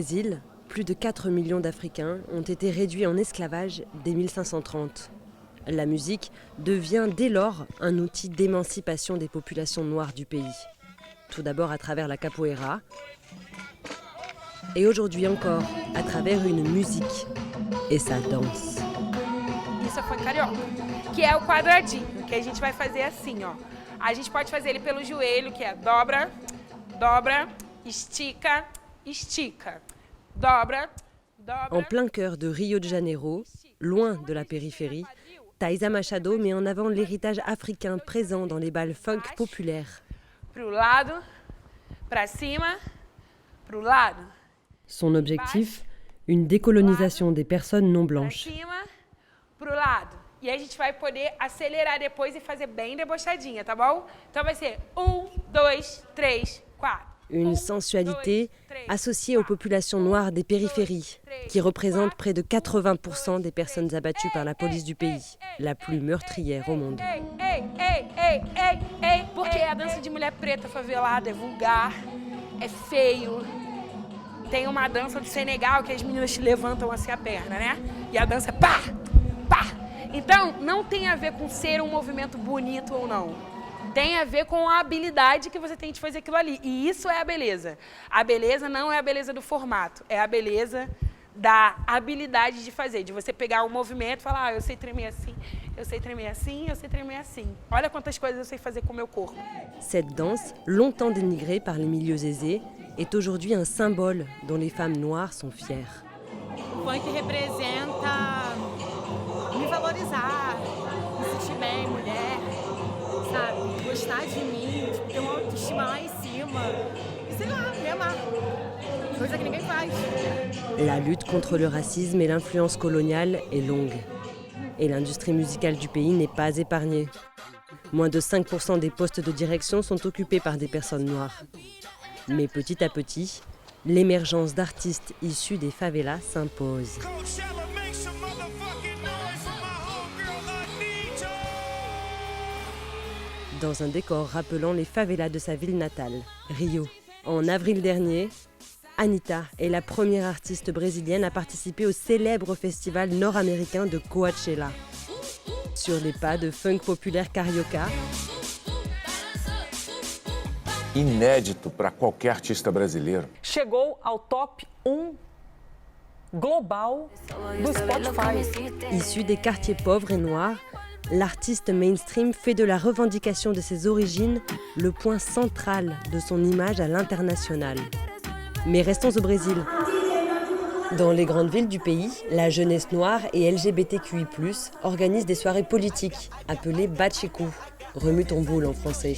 Brésil, plus de 4 millions d'Africains ont été réduits en esclavage dès 1530. La musique devient dès lors un outil d'émancipation des populations noires du pays. Tout d'abord à travers la capoeira, et aujourd'hui encore à travers une musique et sa danse. Isso foi carioca, que é o quadradinho, que a gente vai fazer assim, ó. A gente pode fazer ele pelo joelho, que é dobra, dobra, estica, estica, dobra, dobra. En plein cœur de Rio de Janeiro, loin de la périphérie, Thaisa Machado met en avant l'héritage africain présent dans les bals funk populaires. Pro lado, pra cima, pro lado. Son objectif, une décolonisation des personnes non blanches. Pra cima, pro lado. E aí a gente vai poder acelerar depois e fazer bem debochadinha, tá bom? Então vai ser 1, 2, 3, 4. Une sensualité associée aux populations noires des périphéries, qui représentent près de 80% des personnes abattues par la police du pays, la plus meurtrière au monde. Ei, porque a dança de mulher preta favelada é vulgar, é feio. Tem uma dança do Senegal que as meninas levantam assim a perna, né? E a dança é pá, pá. Então, não tem a ver com ser um movimento bonito ou não. Tem a ver com a habilidade que você tem de fazer aquilo ali. E isso é a beleza. A beleza não é a beleza do formato, é a beleza da habilidade de fazer, de você pegar um movimento e falar, eu sei tremer assim, eu sei tremer assim, eu sei tremer assim. Olha quantas coisas eu sei fazer com o meu corpo. Cette danse, longtemps dénigrée par les milieux aisés, est aujourd'hui un symbole dont les femmes noires sont fières. O funk representa me valorizar, me sentir bem, mulher, sabe? Gostar de mim, ter uma autoestima lá em cima. E sei lá, me amar. Coisa que ninguém faz. La lutte contre le racisme et l'influence coloniale est longue. Et l'industrie musicale du pays n'est pas épargnée. Moins de 5% des postes de direction sont occupés par des personnes noires. Mais petit à petit, l'émergence d'artistes issus des favelas s'impose. Dans un décor rappelant les favelas de sa ville natale, Rio. En avril dernier, Anitta est la première artiste brésilienne à participer au célèbre festival nord-américain de Coachella. Sur les pas de funk populaire carioca, inédito para qualquer artista brasileiro. Chegou ao top 1 global do Spotify. Issu des quartiers pauvres et noirs, l'artiste mainstream fait de la revendication de ses origines le point central de son image à l'international. Mais restons au Brésil. Dans les grandes villes du pays, la jeunesse noire et LGBTQI+, organisent des soirées politiques, appelées Bachecu, remue ton boule en français.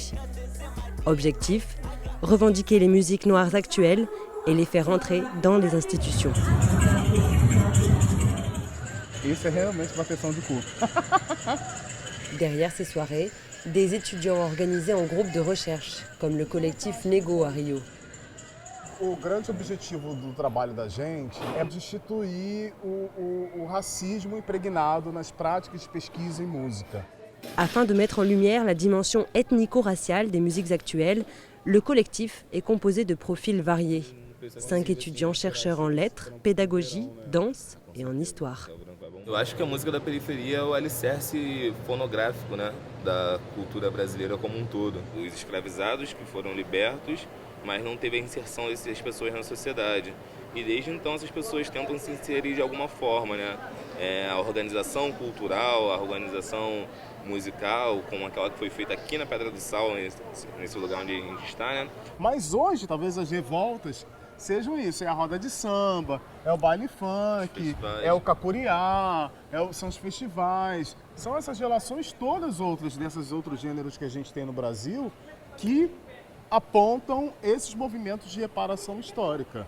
Objectif, revendiquer les musiques noires actuelles et les faire entrer dans les institutions. Isso é realmente bateção de cu. Derrière ces soirées, des étudiants organisés en groupe de recherche, comme le collectif Nego à Rio. O grande objetivo do trabalho da gente é destituir o racismo impregnado nas práticas de pesquisa em música. Afin de mettre en lumière la dimension ethnico-raciale des musiques actuelles, le collectif est composé de profils variés. 5 étudiants chercheurs en lettres, pédagogie, danse et en histoire. Eu acho que a música da periferia é o alicerce fonográfico, né, da cultura brasileira como um todo. Os escravizados que foram libertos, mas não teve a inserção dessas pessoas na sociedade. E desde então essas pessoas tentam se inserir de alguma forma, né? A organização cultural, a organização musical, como aquela que foi feita aqui na Pedra do Sal, nesse lugar onde a gente está, né? Mas hoje, talvez as revoltas sejam isso, é a roda de samba, é o baile funk, é o cacuriá, são os festivais. São essas relações todas outras, desses outros gêneros que a gente tem no Brasil, que apontam esses movimentos de reparação histórica.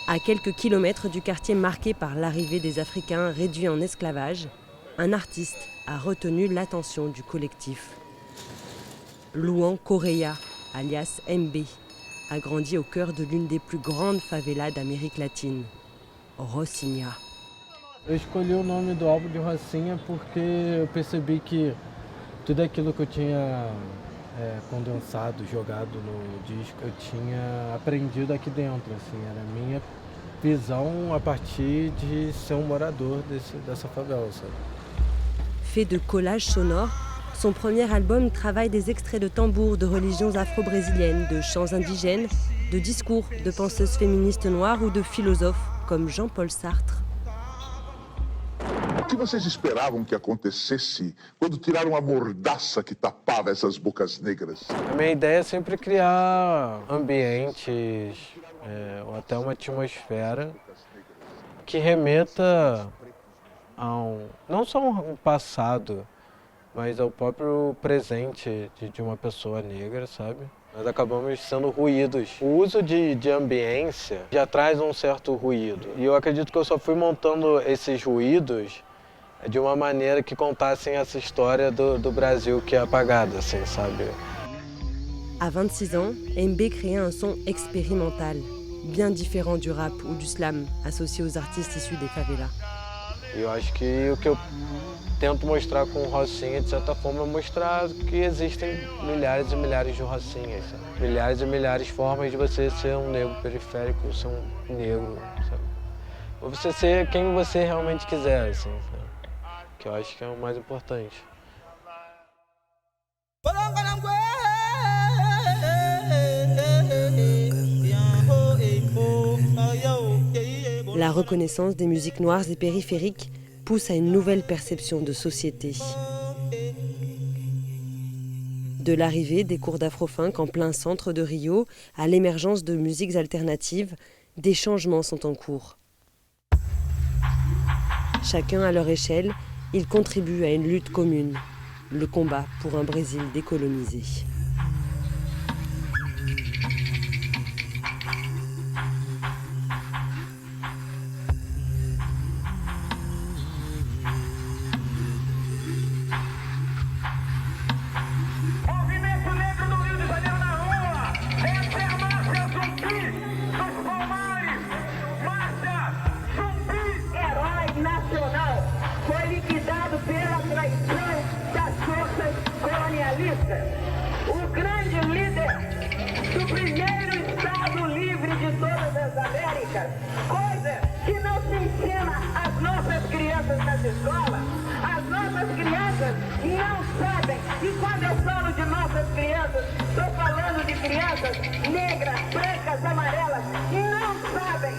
À quelques kilomètres du quartier marqué par l'arrivée des Africains réduits en esclavage, un artiste a retenu l'attention du collectif. Luan Correa, alias MB, a grandi au cœur de l'une des plus grandes favelas d'Amérique latine, Rocinha. Eu escolhi o nome do álbum de Rocinha porque eu percebi que tudo aquilo que eu tinha condensado, jogado no disco, eu tinha aprendido aqui dentro, assim, era a minha visão a partir de ser um morador dessa favela, sabe? Fait de collages sonores, son premier album travaille des extraits de tambours de religions afro-brésiliennes, de chants indigènes, de discours de penseuses féministes noires ou de philosophes comme Jean-Paul Sartre. O que vocês esperavam que acontecesse quando tiraram a mordaça que tapava essas bocas negras? A minha ideia é sempre criar ambientes ou até uma atmosfera que remeta não só um passado, mas ao próprio presente de uma pessoa negra, sabe? Nós acabamos sendo ruídos. O uso de ambiência já traz um certo ruído. E eu acredito que eu só fui montando esses ruídos de uma maneira que contassem essa história do Brasil que é apagada, assim, sabe? À 26 ans, MB crée un son expérimental, bien différent du rap ou du slam associé aux artistes issus des favelas. E eu acho que o que eu tento mostrar com o Rocinha, de certa forma, é mostrar que existem milhares e milhares de Rocinhas, sabe? Milhares e milhares de formas de você ser um negro periférico, ser um negro, sabe? Ou você ser quem você realmente quiser, assim, sabe? Que eu acho que é o mais importante. La reconnaissance des musiques noires et périphériques pousse à une nouvelle perception de société. De l'arrivée des cours d'afro-funk en plein centre de Rio à l'émergence de musiques alternatives, des changements sont en cours. Chacun à leur échelle, ils contribuent à une lutte commune, le combat pour un Brésil décolonisé. O grande líder do primeiro Estado livre de todas as Américas, coisa que não se ensina às nossas crianças nas escolas. As nossas crianças não sabem, e quando eu falo de nossas crianças, estou falando de crianças negras, brancas, amarelas, não sabem